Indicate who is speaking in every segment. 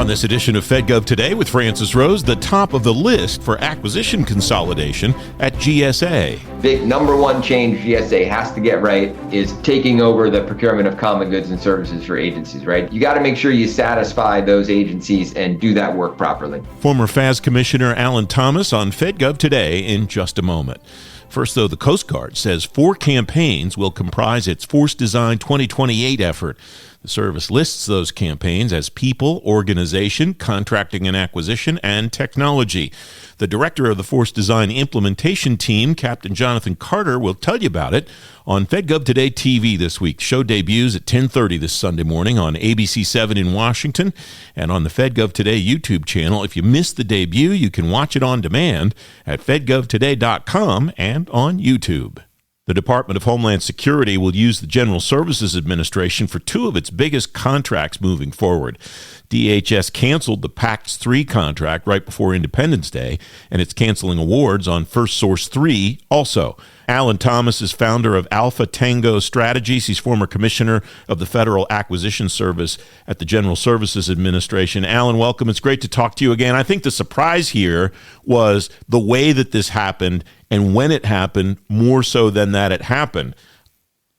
Speaker 1: this edition of FedGov Today with Francis Rose, the top of the list for acquisition consolidation at GSA.
Speaker 2: Big number one change GSA has to get right is taking over the procurement of common goods and services for agencies, right? You got to make sure you satisfy those agencies and do that work properly.
Speaker 1: Former FAS Commissioner Alan Thomas on FedGov Today in just a moment. First, though, the Coast Guard says 4 campaigns will comprise its Force Design 2028 effort. The service lists those campaigns as people, organization, contracting and acquisition, and technology. The director of the Force Design implementation team, Captain Jonathan Carter, will tell you about it on FedGov Today TV this week. The show debuts at 10:30 this Sunday morning on ABC7 in Washington and on the FedGov Today YouTube channel. If you missed the debut, you can watch it on demand at fedgovtoday.com and on YouTube. The Department of Homeland Security will use the General Services Administration for 2 of its biggest contracts moving forward. DHS canceled the PACTS 3 contract right before Independence Day, and it's canceling awards on FirstSource 3 also. Alan Thomas is founder of Alpha Tango Strategies. He's former commissioner of the Federal Acquisition Service at the General Services Administration. Alan, welcome. It's great to talk to you again. I think the surprise here was the way that this happened and when it happened, more so than that it happened.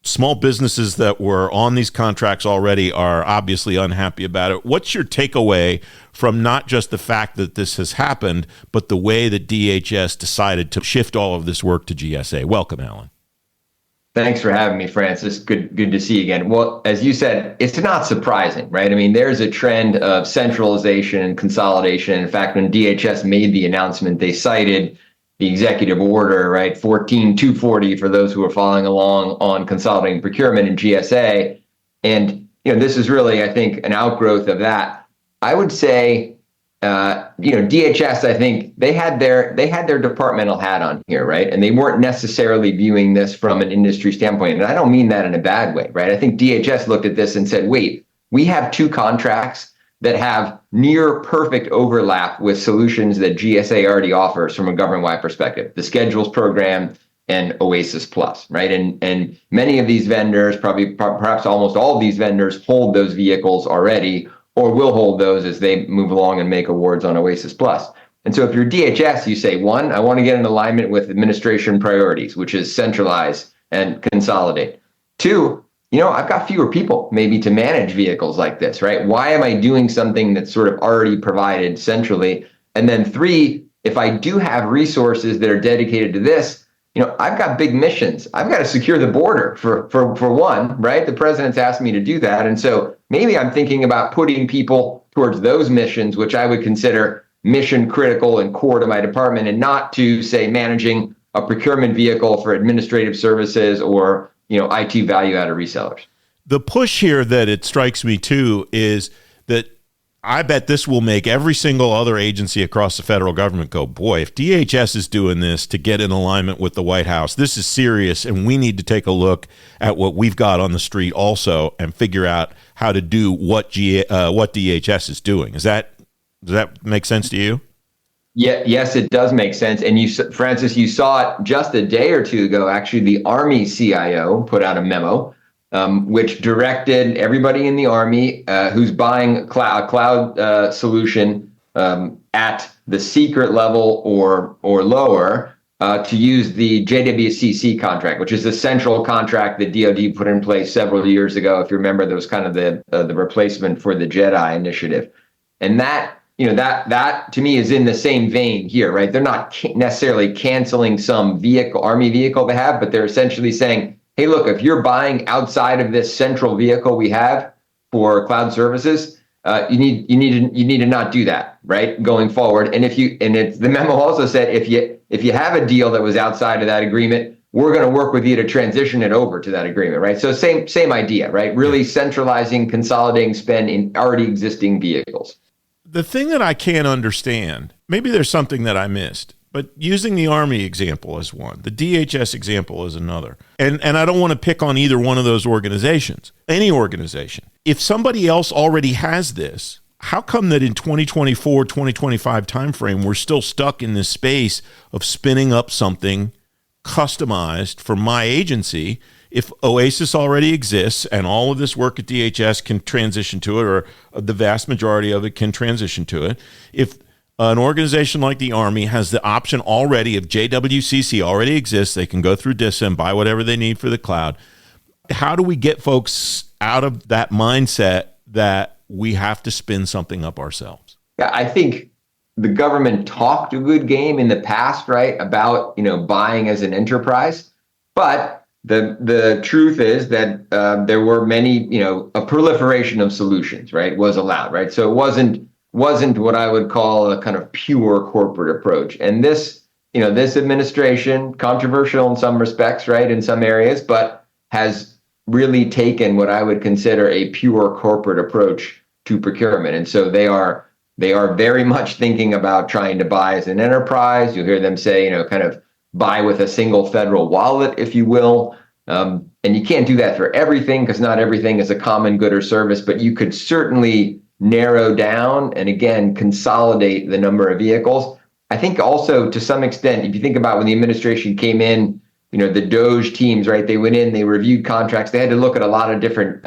Speaker 1: Small businesses that were on these contracts already are obviously unhappy about it. What's your takeaway from not just the fact that this has happened, but the way that DHS decided to shift all of this work to GSA? Welcome, Alan.
Speaker 2: Thanks for having me, Francis. Good to see you again. Well, as you said, it's not surprising, right? I mean, there's a trend of centralization and consolidation. In fact, when DHS made the announcement, they cited the executive order, right, 14240 for those who are following along on consolidating procurement in GSA. And, this is really, I think, an outgrowth of that. I would say, DHS, I think they had their departmental hat on here, right? And they weren't necessarily viewing this from an industry standpoint. And I don't mean that in a bad way, right? I think DHS looked at this and said, wait, we have 2 contracts that have near perfect overlap with solutions that GSA already offers from a government-wide perspective, the Schedules program and Oasis Plus, right? And many of these vendors, perhaps almost all of these vendors, hold those vehicles already or will hold those as they move along and make awards on Oasis Plus. And so if you're DHS, you say, 1, I want to get in alignment with administration priorities, which is centralize and consolidate. 2, I've got fewer people maybe to manage vehicles like this, right? Why am I doing something that's sort of already provided centrally? And then 3, if I do have resources that are dedicated to this, I've got big missions. I've got to secure the border for one, right? The president's asked me to do that. And so maybe I'm thinking about putting people towards those missions, which I would consider mission critical and core to my department, and not to, say, managing a procurement vehicle for administrative services or IT value-added resellers.
Speaker 1: The push here that it strikes me, too, is that I bet this will make every single other agency across the federal government go, boy, if DHS is doing this to get in alignment with the White House, this is serious, and we need to take a look at what we've got on the street also and figure out how to do what DHS is doing. Does that make sense to you?
Speaker 2: Yeah, yes, it does make sense. And Francis, you saw it just a day or 2 ago. Actually, the Army CIO put out a memo, which directed everybody in the Army who's buying a cloud solution at the secret level or lower to use the JWCC contract, which is the central contract that DoD put in place several years ago. If you remember, there was kind of the replacement for the JEDI initiative, and that to me is in the same vein here, right? They're not necessarily canceling some Army vehicle they have, but they're essentially saying, hey, look, if you're buying outside of this central vehicle we have for cloud services, you need to not do that, right? Going forward. And the memo also said, if you have a deal that was outside of that agreement, we're going to work with you to transition it over to that agreement, right? So same idea, right? Really centralizing, consolidating spend in already existing vehicles.
Speaker 1: The thing that I can't understand, maybe there's something that I missed, but using the Army example as one, the DHS example as another, and I don't want to pick on either one of those organizations, any organization. If somebody else already has this, how come that in 2024, 2025 timeframe, we're still stuck in this space of spinning up something customized for my agency if OASIS already exists and all of this work at DHS can transition to it, or the vast majority of it can transition to it, if an organization like the Army has the option already, if JWCC already exists, they can go through DISA and buy whatever they need for the cloud. How do we get folks out of that mindset that we have to spin something up ourselves?
Speaker 2: Yeah, I think the government talked a good game in the past, right, about buying as an enterprise, but the truth is that there were many, a proliferation of solutions, right, was allowed, right? So it wasn't what I would call a kind of pure corporate approach. And this administration, controversial in some respects, right, in some areas, but has really taken what I would consider a pure corporate approach to procurement. And so they are very much thinking about trying to buy as an enterprise. You'll hear them say, kind of buy with a single federal wallet, if you will. And you can't do that for everything because not everything is a common good or service, but you could certainly narrow down and, again, consolidate the number of vehicles. I think also, to some extent, if you think about when the administration came in, the DOGE teams, right, they went in, they reviewed contracts. They had to look at a lot of different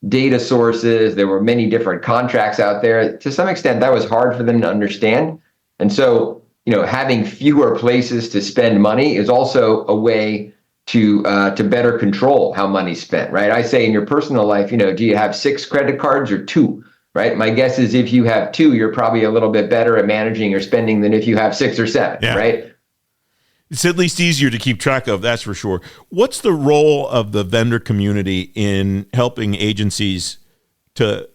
Speaker 2: data sources. There were many different contracts out there. To some extent, that was hard for them to understand. And so, having fewer places to spend money is also a way to better control how money's spent, right? I say in your personal life, do you have 6 credit cards or 2? Right. My guess is if you have 2, you're probably a little bit better at managing your spending than if you have 6 or 7. Yeah. Right.
Speaker 1: It's at least easier to keep track of. That's for sure. What's the role of the vendor community in helping agencies to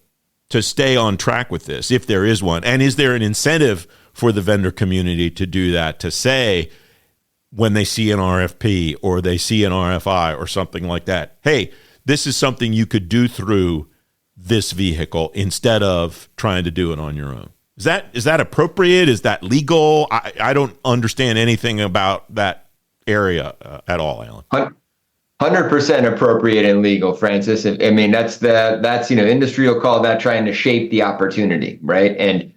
Speaker 1: stay on track with this, if there is one? And is there an incentive for the vendor community to do that, to say when they see an RFP or they see an RFI or something like that, hey, this is something you could do through this vehicle instead of trying to do it on your own? Is that appropriate? Is that legal? I don't understand anything about that area at all, Alan.
Speaker 2: 100% appropriate and legal, Francis. I mean, that's industry will call that trying to shape the opportunity, right? And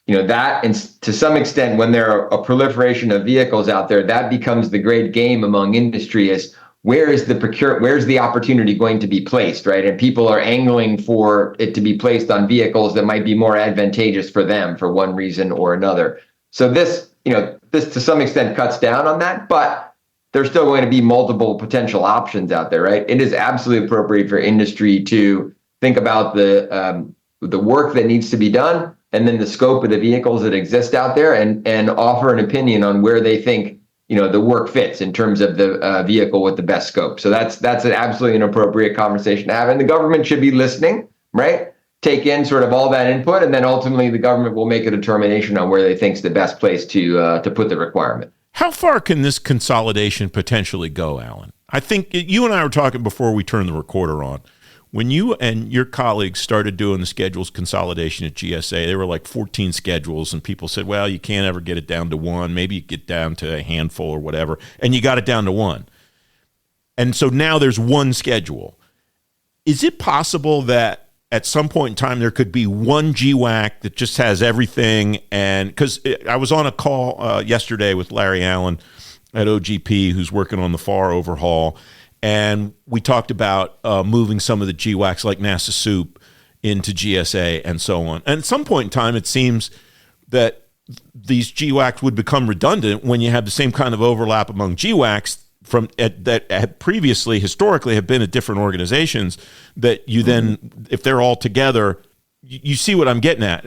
Speaker 2: that, and to some extent, when there are a proliferation of vehicles out there, that becomes the great game among industry is, where's the opportunity going to be placed, right? And people are angling for it to be placed on vehicles that might be more advantageous for them for one reason or another. So this to some extent cuts down on that, but there's still going to be multiple potential options out there, right? It is absolutely appropriate for industry to think about the work that needs to be done and then the scope of the vehicles that exist out there and offer an opinion on where they think the work fits in terms of the vehicle with the best scope. So that's an absolutely an appropriate conversation to have. And the government should be listening, right? Take in sort of all that input, and then ultimately the government will make a determination on where they think is the best place to put the requirement.
Speaker 1: How far can this consolidation potentially go, Alan? I think you and I were talking before we turned the recorder on. When you and your colleagues started doing the schedules consolidation at GSA, there were like 14 schedules, and people said, well, you can't ever get it down to 1. Maybe you get down to a handful or whatever, and you got it down to 1. And so now there's 1 schedule. Is it possible that at some point in time there could be 1 GWAC that just has everything? And because I was on a call yesterday with Larry Allen at OGP, who's working on the FAR overhaul, and we talked about moving some of the GWACs like NASA Soup into GSA and so on. And at some point in time, it seems that these GWACs would become redundant when you have the same kind of overlap among GWACs that had previously, historically, have been at different organizations, that you then, if they're all together, you see what I'm getting at.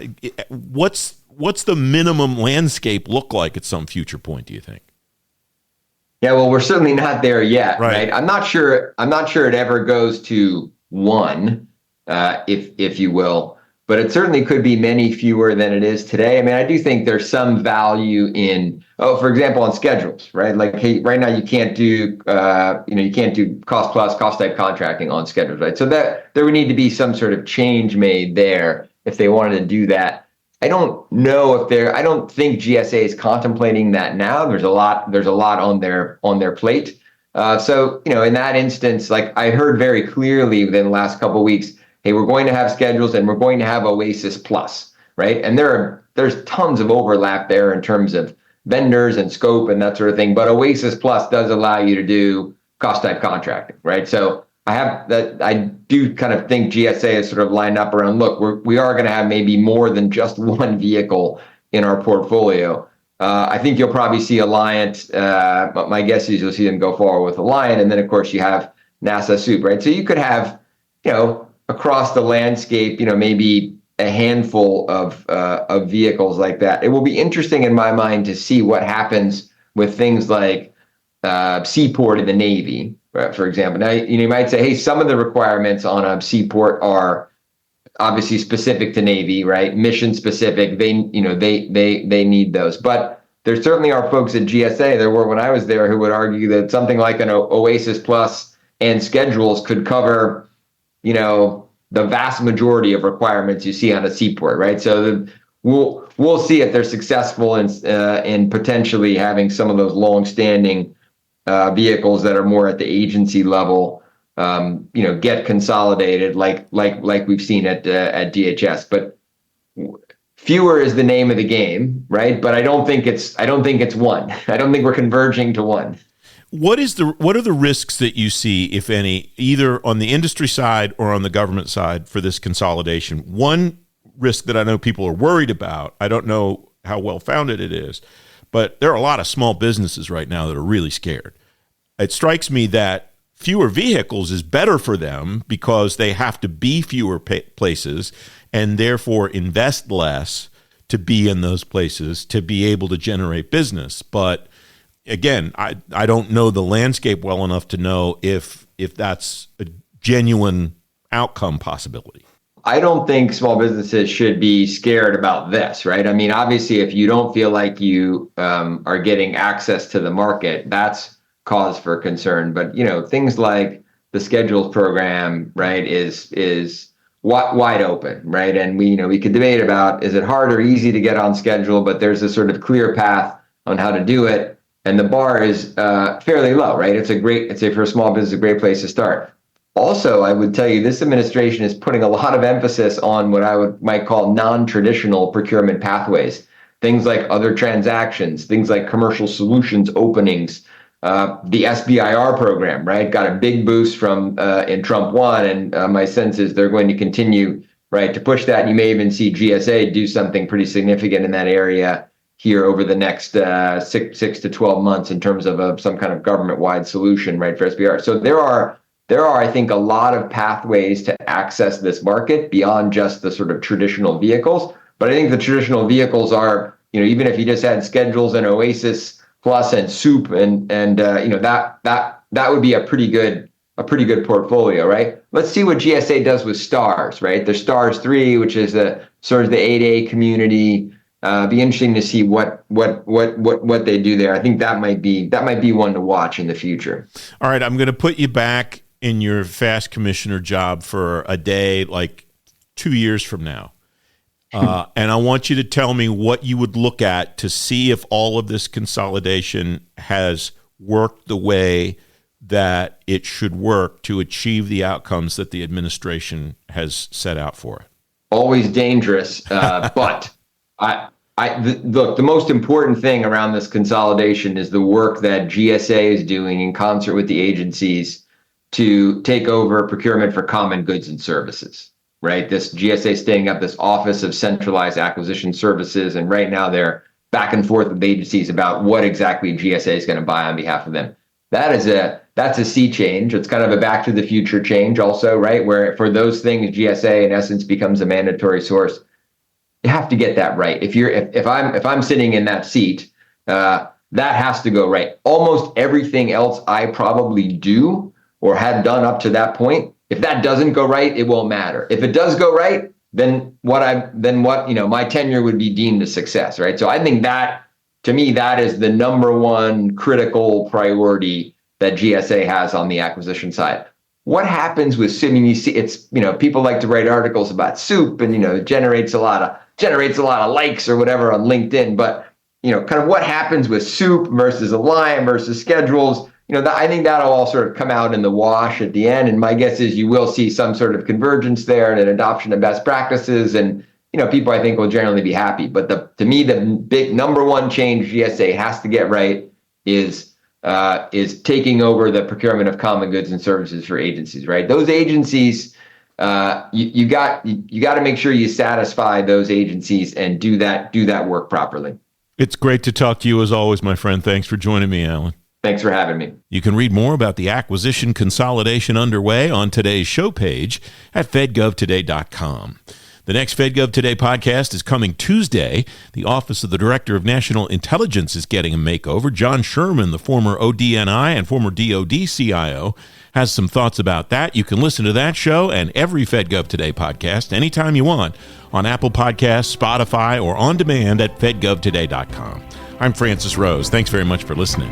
Speaker 1: What's the minimum landscape look like at some future point, do you think?
Speaker 2: Yeah, well, we're certainly not there yet, right? I'm not sure it ever goes to 1, if you will, but it certainly could be many fewer than it is today. I mean, I do think there's some value in, for example, on schedules, right? Like, hey, right now you can't do cost plus, cost type contracting on schedules, right? So that there would need to be some sort of change made there if they wanted to do that. I don't think GSA is contemplating that now. There's a lot on their plate. So, in that instance, like I heard very clearly within the last couple of weeks, hey, we're going to have schedules and we're going to have OASIS Plus, right? And there's tons of overlap there in terms of vendors and scope and that sort of thing. But OASIS Plus does allow you to do cost type contracting, right? So I do kind of think GSA is sort of lined up around, look, we are going to have maybe more than just one vehicle in our portfolio. I think you'll probably see Alliant. But my guess is you'll see them go forward with Alliant, and then of course you have NASA Soup, right? So you could have, across the landscape, maybe a handful of vehicles like that. It will be interesting in my mind to see what happens with things like Seaport in the Navy, right, for example. Now, you might say, hey, some of the requirements on a Seaport are obviously specific to Navy, right? Mission specific. They need those. But there certainly are folks at GSA, there were when I was there, who would argue that something like an Oasis Plus and schedules could cover, the vast majority of requirements you see on a seaport, right? So we'll see if they're successful in potentially having some of those long-standing vehicles that are more at the agency level, get consolidated like we've seen at DHS. But fewer is the name of the game, right? But I don't think it's one. I don't think we're converging to one.
Speaker 1: What are the risks that you see, if any, either on the industry side or on the government side for this consolidation? One risk that I know people are worried about, I don't know how well founded it is, but there are a lot of small businesses right now that are really scared. It strikes me that fewer vehicles is better for them because they have to be fewer places and therefore invest less to be in those places to be able to generate business. But again, I don't know the landscape well enough to know if that's a genuine outcome possibility.
Speaker 2: I don't think small businesses should be scared about this, right? I mean, obviously, if you don't feel like you are getting access to the market, that's cause for concern. But, things like the schedules program, right, is wide open, right? And we could debate about, is it hard or easy to get on schedule, but there's a sort of clear path on how to do it. And the bar is fairly low, right? It's for a small business, a great place to start. Also, I would tell you, this administration is putting a lot of emphasis on what I might call non-traditional procurement pathways, things like other transactions, things like commercial solutions openings, the SBIR program, right? Got a big boost from in Trump 1, and my sense is they're going to continue, right, to push that. And you may even see GSA do something pretty significant in that area here over the next 6 to 12 months in terms of some kind of government-wide solution, right, for SBR. So there are, I think, a lot of pathways to access this market beyond just the sort of traditional vehicles. But I think the traditional vehicles are, even if you just had schedules and Oasis Plus and Soup, and that would be a pretty good portfolio, right? Let's see what GSA does with STARS, right? The STARS 3, which is the 8A community. Be interesting to see what they do there. I think that might be one to watch in the future.
Speaker 1: All right, I'm going to put you back in your fast commissioner job for a day, like 2 years from now, and I want you to tell me what you would look at to see if all of this consolidation has worked the way that it should work to achieve the outcomes that the administration has set out for it.
Speaker 2: Always dangerous, but. Look, the most important thing around this consolidation is the work that GSA is doing in concert with the agencies to take over procurement for common goods and services, right? This GSA is standing up this Office of Centralized Acquisition Services, and right now they're back and forth with agencies about what exactly GSA is going to buy on behalf of them. That's a sea change. It's kind of a back to the future change also, right? Where for those things, GSA in essence becomes a mandatory source. You have to get that right. If I'm sitting in that seat, that has to go right. Almost everything else I probably do or had done up to that point, if that doesn't go right, it won't matter. If it does go right, then my tenure would be deemed a success, right? So I think that, to me, that is the number one critical priority that GSA has on the acquisition side. What happens with Soup? I mean, you see, it's, people like to write articles about Soup, and it generates a lot of likes or whatever on LinkedIn. But kind of what happens with Soup versus Alliant versus schedules? I think that'll all sort of come out in the wash at the end. And my guess is you will see some sort of convergence there and an adoption of best practices, and people I think will generally be happy. But to me, the big number one change GSA has to get right is is taking over the procurement of common goods and services for agencies, right? Those agencies, you got to make sure you satisfy those agencies and do that work properly.
Speaker 1: It's great to talk to you as always, my friend. Thanks for joining me, Alan.
Speaker 2: Thanks for having me.
Speaker 1: You can read more about the acquisition consolidation underway on today's show page at fedgovtoday.com. The next FedGov Today podcast is coming Tuesday. The Office of the Director of National Intelligence is getting a makeover. John Sherman, the former ODNI and former DOD CIO, has some thoughts about that. You can listen to that show and every FedGov Today podcast anytime you want on Apple Podcasts, Spotify, or on demand at fedgovtoday.com. I'm Francis Rose. Thanks very much for listening.